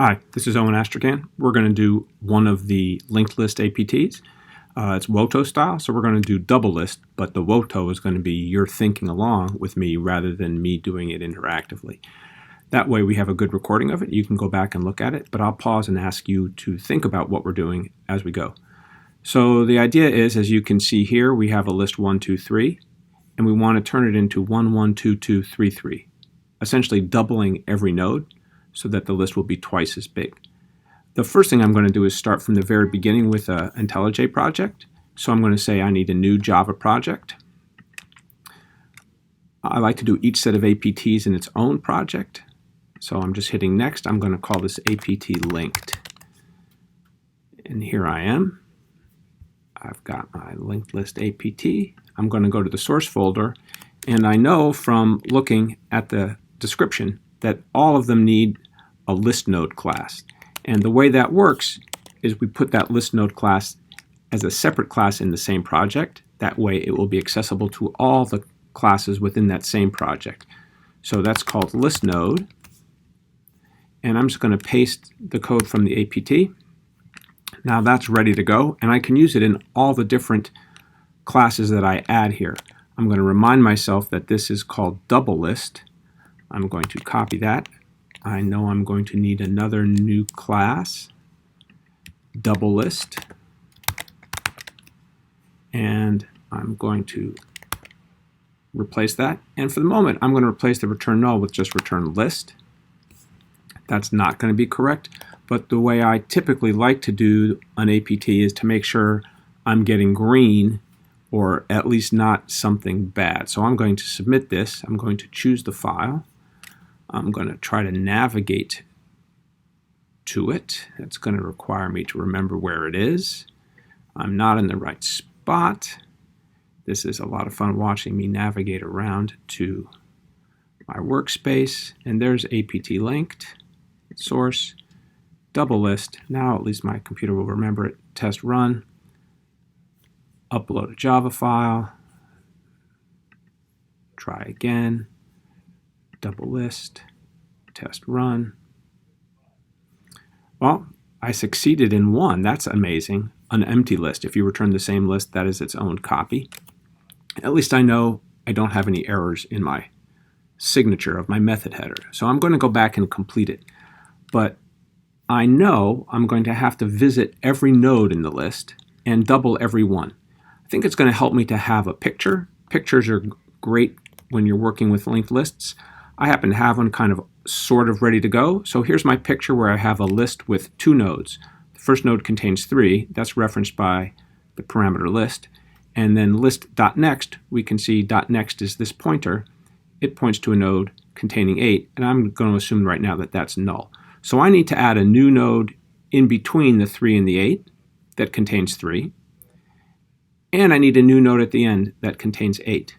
Hi, this is Owen Astrachan. We're going to do one of the linked list APTs. It's WOTO style, so we're going to do double list, but the WOTO is going to be your thinking along with me rather than me doing it interactively. That way we have a good recording of it. You can go back and look at it, but I'll pause and ask you to think about what we're doing as we go. So the idea is, as you can see here, we have a list 1, 2, 3, and we want to turn it into 1, 1, 2, 2, 3, 3, essentially doubling every node, so that the list will be twice as big. The first thing I'm going to do is start from the very beginning with an IntelliJ project. So I'm going to say I need a new Java project. I like to do each set of APTs in its own project. So I'm just hitting next. I'm going to call this APT linked. And here I am. I've got my linked list APT. I'm going to go to the source folder, and I know from looking at the description that all of them need a list node class. And the way that works is we put that list node class as a separate class in the same project. That way it will be accessible to all the classes within that same project. So that's called list node. And I'm just going to paste the code from the APT. Now that's ready to go, and I can use it in all the different classes that I add here. I'm going to remind myself that this is called DoubleList. I'm going to copy that. I know I'm going to need another new class, DoubleList, and I'm going to replace that. And for the moment, I'm going to replace the return null with just return list. That's not going to be correct, but the way I typically like to do an APT is to make sure I'm getting green, or at least not something bad. So I'm going to submit this. I'm going to choose the file. I'm going to try to navigate to it. It's going to require me to remember where it is. I'm not in the right spot. This is a lot of fun watching me navigate around to my workspace. And there's APT linked, source, double list. Now at least my computer will remember it. Test run, upload a Java file, try again. Double list, test run. Well, I succeeded in one. That's amazing. An empty list. If you return the same list, that is its own copy. At least I know I don't have any errors in my signature of my method header. So I'm going to go back and complete it. But I know I'm going to have to visit every node in the list and double every one. I think it's going to help me to have a picture. Pictures are great when you're working with linked lists. I happen to have one kind of sort of ready to go. So here's my picture where I have a list with 2 nodes. The first node contains 3. That's referenced by the parameter list. And then list.next, we can see .next is this pointer. It points to a node containing 8, and I'm going to assume right now that that's null. So I need to add a new node in between the 3 and the 8 that contains 3. And I need a new node at the end that contains 8.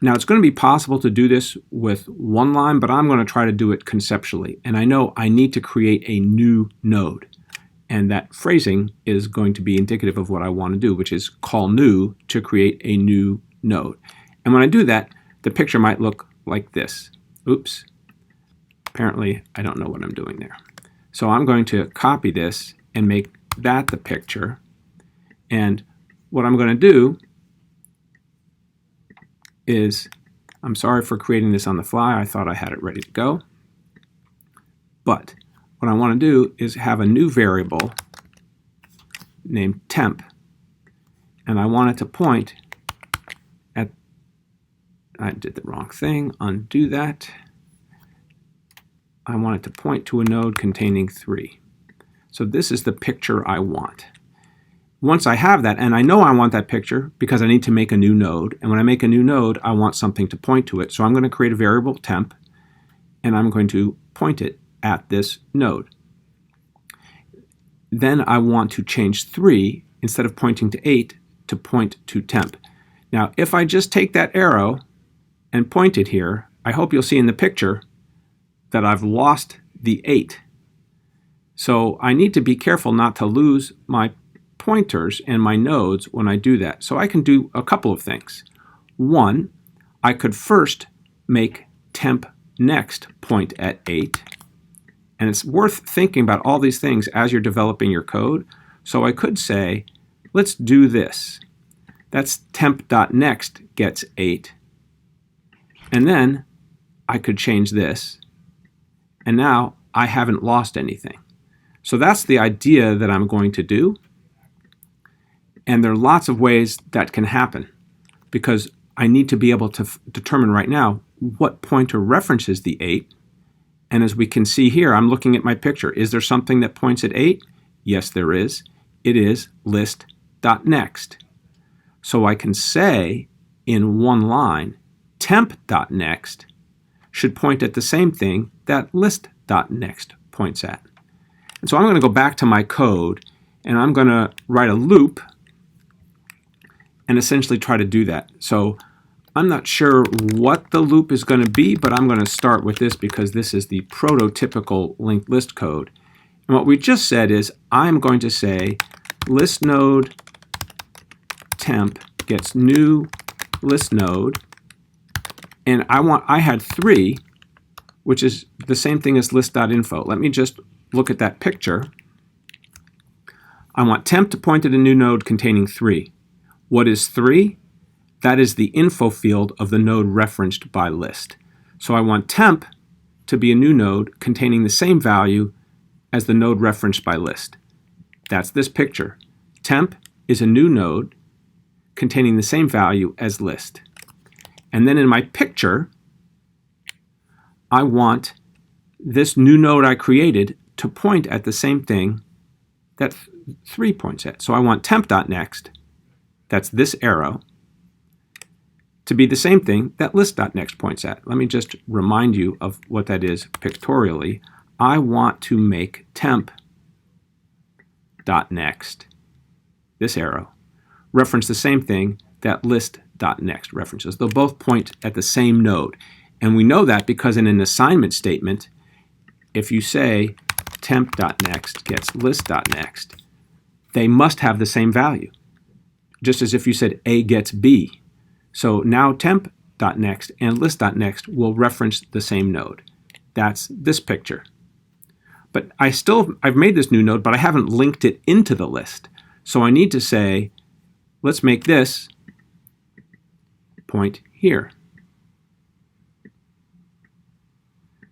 Now it's going to be possible to do this with one line, but I'm going to try to do it conceptually. And I know I need to create a new node. And that phrasing is going to be indicative of what I want to do, which is call new to create a new node. And when I do that, the picture might look like this. Oops. Apparently, I don't know what I'm doing there. So I'm going to copy this and make that the picture. And what I'm going to do is, I'm sorry for creating this on the fly. I thought I had it ready to go. But what I want to do is have a new variable named temp. And I want it to point at, I did the wrong thing, undo that. I want it to point to a node containing 3. So this is the picture I want. Once I have that, and I know I want that picture because I need to make a new node, and when I make a new node, I want something to point to it. So I'm going to create a variable temp, and I'm going to point it at this node. Then I want to change 3, instead of pointing to 8, to point to temp. Now, if I just take that arrow and point it here, I hope you'll see in the picture that I've lost the 8. So I need to be careful not to lose my pointers and my nodes when I do that. So I can do a couple of things. One, I could first make temp next point at 8, And it's worth thinking about all these things as you're developing your code. So I could say, let's do this. That's temp.next gets 8. And then I could change this. And now I haven't lost anything. So that's the idea that I'm going to do. And there are lots of ways that can happen because I need to be able to determine right now what pointer references the 8. And as we can see here, I'm looking at my picture. Is there something that points at 8? Yes, there is. It is list.next. So I can say in one line, temp.next should point at the same thing that list.next points at. And so I'm going to go back to my code and I'm going to write a loop and essentially try to do that. So I'm not sure what the loop is going to be, but I'm going to start with this because this is the prototypical linked list code. And what we just said is I'm going to say list node temp gets new list node, and I had 3, which is the same thing as list.info. Let me just look at that picture. I want temp to point at a new node containing 3. What is 3? That is the info field of the node referenced by list. So I want temp to be a new node containing the same value as the node referenced by list. That's this picture. Temp is a new node containing the same value as list. And then in my picture, I want this new node I created to point at the same thing that 3 points at. So I want temp.next, that's this arrow, to be the same thing that list.next points at. Let me just remind you of what that is pictorially. I want to make temp.next, this arrow, reference the same thing that list.next references. They'll both point at the same node. And we know that because in an assignment statement, if you say temp.next gets list.next, they must have the same value, just as if you said A gets B. So now temp.next and list.next will reference the same node. That's this picture. But I've made this new node, but I haven't linked it into the list. So I need to say, let's make this point here.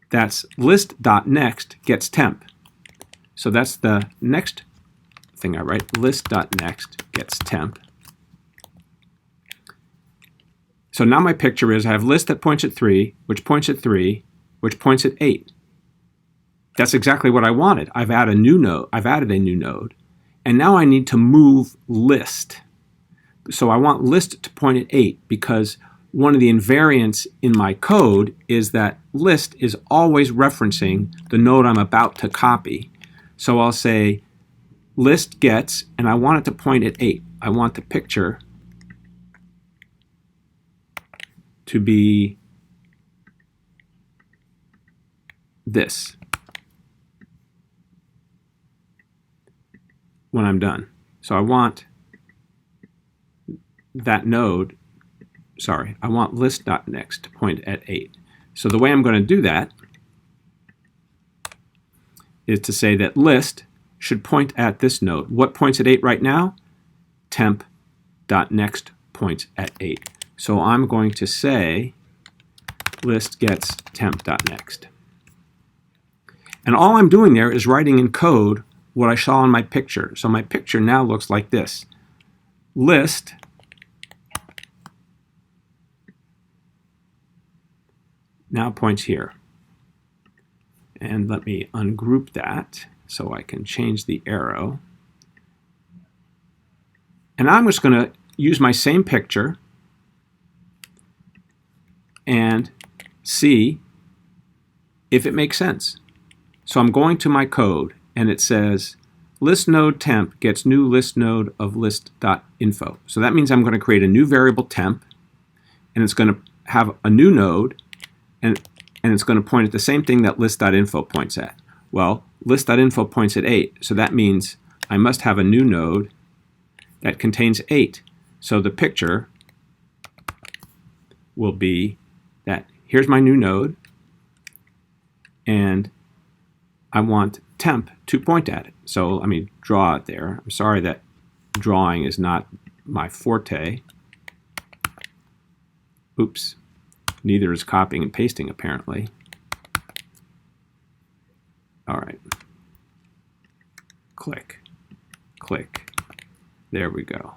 That's list.next gets temp. So that's the next thing I write. List.next gets temp. So now my picture is I have list that points at 3, which points at 3, which points at 8. That's exactly what I wanted. I've added a new node, and now I need to move list. So I want list to point at 8 because one of the invariants in my code is that list is always referencing the node I'm about to copy. So I'll say list gets, and I want it to point at 8. I want the picture to be this when I'm done. So I want that node, I want list.next to point at 8. So the way I'm going to do that is to say that list should point at this node. What points at 8 right now? Temp.next points at 8. So I'm going to say list gets temp.next. And all I'm doing there is writing in code what I saw in my picture. So my picture now looks like this. List now points here. And let me ungroup that so I can change the arrow. And I'm just going to use my same picture and see if it makes sense. So I'm going to my code and it says list node temp gets new list node of list.info. So that means I'm going to create a new variable temp, and it's going to have a new node, and it's going to point at the same thing that list.info points at. Well, list.info points at 8, so that means I must have a new node that contains 8. So the picture will be that here's my new node, and I want temp to point at it. So let me draw it there. I'm sorry that drawing is not my forte. Oops. Neither is copying and pasting, apparently. All right. Click. Click. There we go.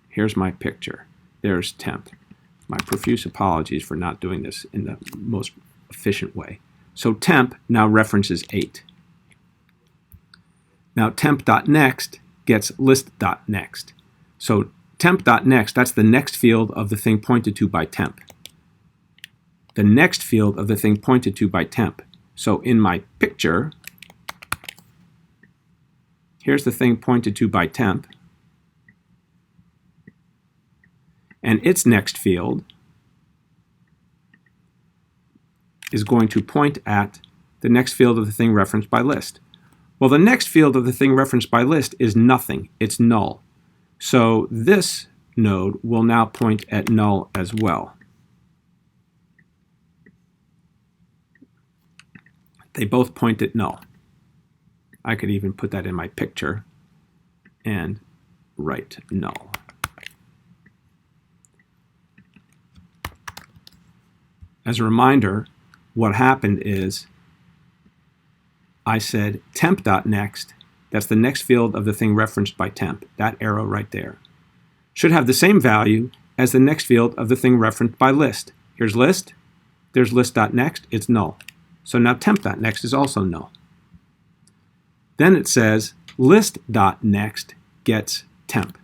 Here's my picture. There's temp. My profuse apologies for not doing this in the most efficient way. So temp now references 8. Now temp.next gets list.next. So temp.next, that's the next field of the thing pointed to by temp. The next field of the thing pointed to by temp. So in my picture, here's the thing pointed to by temp. And its next field is going to point at the next field of the thing referenced by list. Well, the next field of the thing referenced by list is nothing. It's null. So this node will now point at null as well. They both point at null. I could even put that in my picture and write null. As a reminder, what happened is I said temp.next, that's the next field of the thing referenced by temp, that arrow right there, should have the same value as the next field of the thing referenced by list. Here's list, there's list.next, it's null. So now temp.next is also null. Then it says list.next gets temp.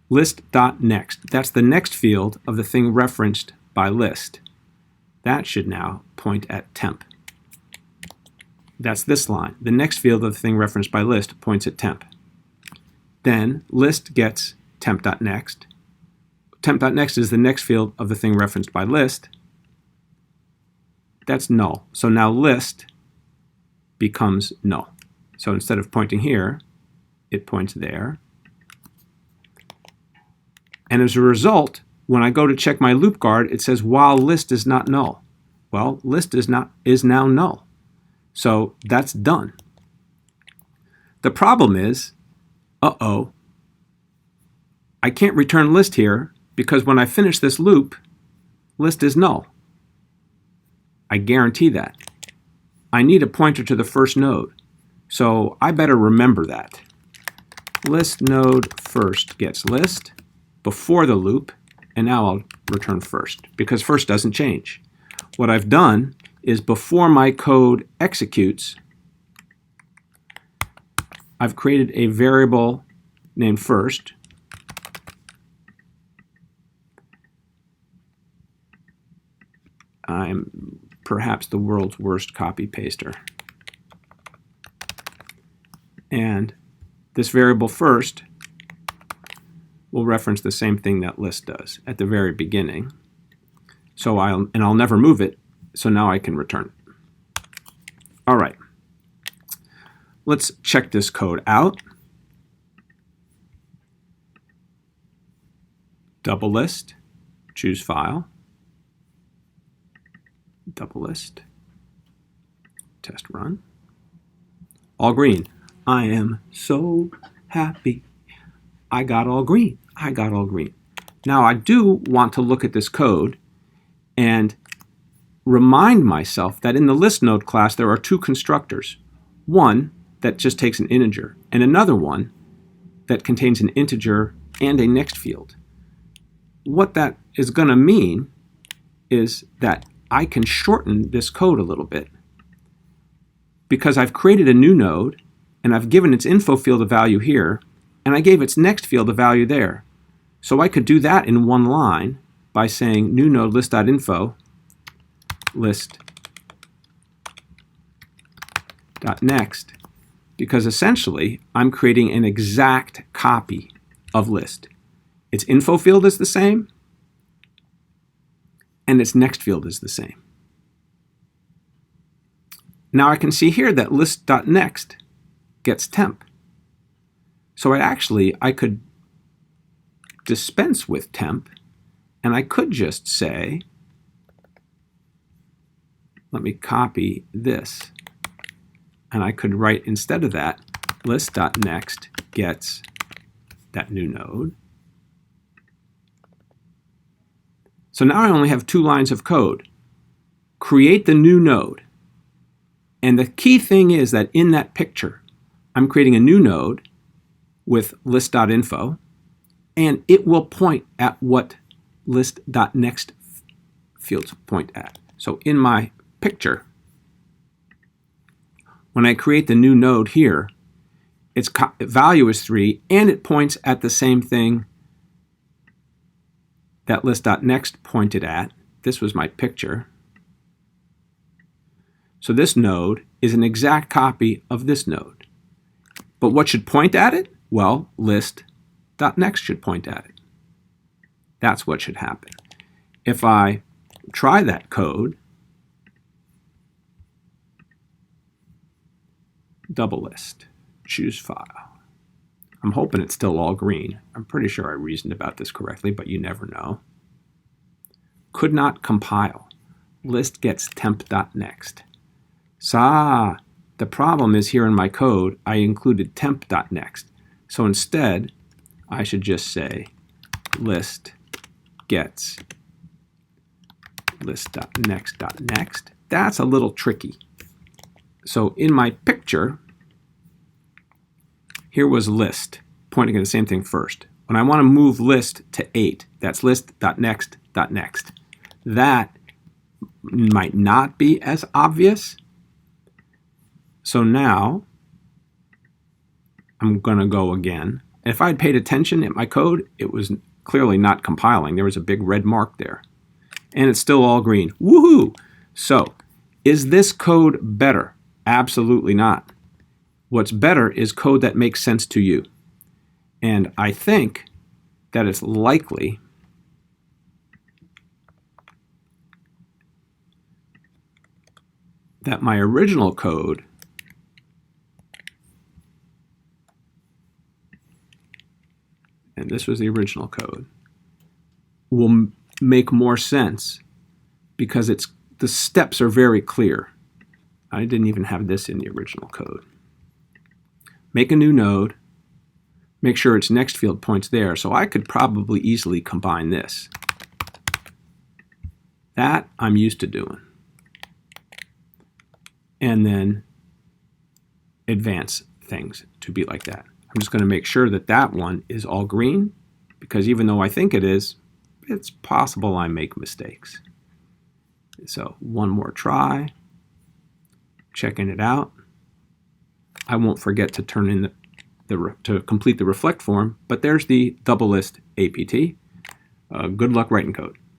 List.next, that's the next field of the thing referenced by list. That should now point at temp. That's this line. The next field of the thing referenced by list points at temp. Then list gets temp.next. Temp.next is the next field of the thing referenced by list. That's null. So now list becomes null. So instead of pointing here, it points there. And as a result, when I go to check my loop guard, it says while list is not null. Well, list is now null. So that's done. The problem is, I can't return list here because when I finish this loop, list is null. I guarantee that. I need a pointer to the first node. So I better remember that. List node first gets list before the loop, and now I'll return first because first doesn't change. What I've done is before my code executes, I've created a variable named first. I'm perhaps the world's worst copy paster. And this variable first will reference the same thing that list does at the very beginning. So I'll never move it, so now I can return it. All right. Let's check this code out. DoubleList, choose file. DoubleList, test run. All green. I am so happy. I got all green. I got all green. Now I do want to look at this code and remind myself that in the list node class there are two constructors. One that just takes an integer and another one that contains an integer and a next field. What that is going to mean is that I can shorten this code a little bit because I've created a new node and I've given its info field a value here and I gave its next field a value there. So I could do that in one line by saying new node list.info list.next, because essentially I'm creating an exact copy of list. Its info field is the same and its next field is the same. Now I can see here that list.next gets temp. So I could dispense with temp and I could just say, let me copy this. And I could write instead of that, list.next gets that new node. So now I only have 2 lines of code. Create the new node. And the key thing is that in that picture, I'm creating a new node with list.info, and it will point at what list.next fields point at. So in my picture, when I create the new node here, its value is 3, and it points at the same thing that list.next pointed at. This was my picture. So this node is an exact copy of this node. But what should point at it? Well, list.next should point at it. That's what should happen. If I try that code, DoubleList, choose file. I'm hoping it's still all green. I'm pretty sure I reasoned about this correctly, but you never know. Could not compile. List gets temp.next. The problem is here in my code, I included temp.next. So instead, I should just say list gets list.next.next. That's a little tricky. So in my picture, here was list, pointing at the same thing first. When I want to move list to 8, that's list.next.next. That might not be as obvious. So now I'm going to go again. If I had paid attention at my code, it was clearly not compiling. There was a big red mark there. And it's still all green. Woohoo! So, is this code better? Absolutely not. What's better is code that makes sense to you. And I think that it's likely that my original code and this was the original code, will make more sense because the steps are very clear. I didn't even have this in the original code. Make a new node, make sure its next field points there, so I could probably easily combine this. That I'm used to doing. And then advance things to be like that. I'm just going to make sure that that one is all green, because even though I think it is, it's possible I make mistakes. So one more try, checking it out. I won't forget to turn in to complete the reflect form, but there's the DoubleList APT. Good luck writing code.